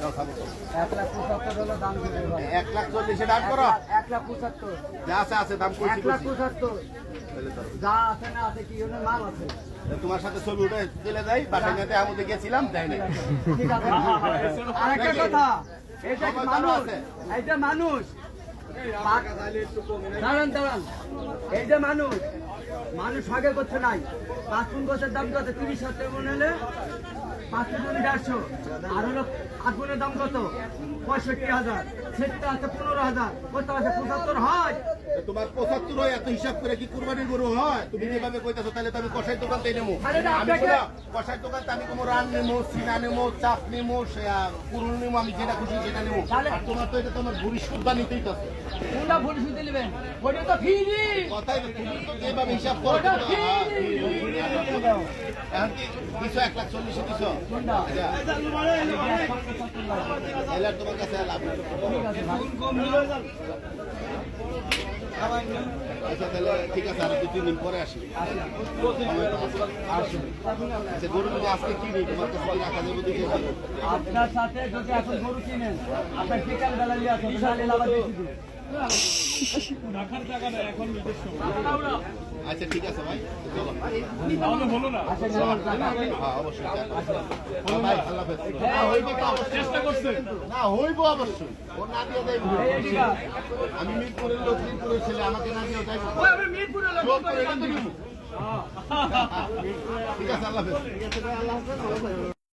1,75,000 হলো দাম দিবে ভাই। 1,40,000 দাম করো। 1,75,000 যা আছে আছে দাম কইছি। 1,75,000 যা আছে না আছে কি ওখানে মাল আছে। তোমার সাথে ছবি উঠে চলে যাই বাসায় নিতে আমতে গেছিলাম তাই না। ঠিক আছে। আরেকটা কথা, এটা মানুষ, এইটা মানুষ। দাঁড়ান দাঁড়ান, এইটা মানুষ, মানুষ ভাগে করছে নাই। 5 গুণ গোছের দাম কত? 30,000 টাকা মনে হলে 5 গুণ 150, আর হলো 8 গুণের দাম কত? 65,000। সেটটা আছে 15,000, কত আছে? 75 হয়। তোমার 75 হয়, এত হিসাব করে কি কুরবানির গরু হয়? তুমি যেভাবে কইতাছো তাহলে তো আমি কষাই দোকান থেকে নেবো। আমি কষাই দোকান আমি কোনো রান নেবো, সিনা নেবো, চাপ নেবো, পুরুল নেবো, আমি যেটা খুশি সেটা নেবো। আর তোমার তো এটা তোমার ভুড়ি সুদ্ধা নিতেই তো। কোনটা ভুড়ি শুনতে নেবেন? ওটা তো ফ্রি। কথাই তুমি তো যেভাবে হিসাব করো। এখন কি 1,40,000 দিছো? এলার তোমার কাছে লাভ নেই। আচ্ছা তাহলে ঠিক আছে, আর 2-3 দিন পরে আসি। আচ্ছা গরু যদি আজকে কিনি তোমার কাছে কি রাখা যাবে? দেখে আপনার সাথে যদি এখন গরু কিনেন, আপনার বিকাল বেলা নিয়ে আসেন, বিকালে লাভ বেশি দিন। রাখার জায়গা নেই এখন নিজস্ব। আচ্ছা ঠিক আছে ভাই, চলো। তাহলে বলো না। হ্যাঁ অবশ্যই ভাই, আল্লাহ হাফেজ। না হইবে তো অবশ্যই চেষ্টা করছে। না হইব অবশ্যই। ও না দিয়ে যাইব। আমি মিরপুরের লোক, মিরপুরের ছেলে, আমাকে না দিয়ে যাইব। ঠিক আছে, আল্লাহ হাফেজ।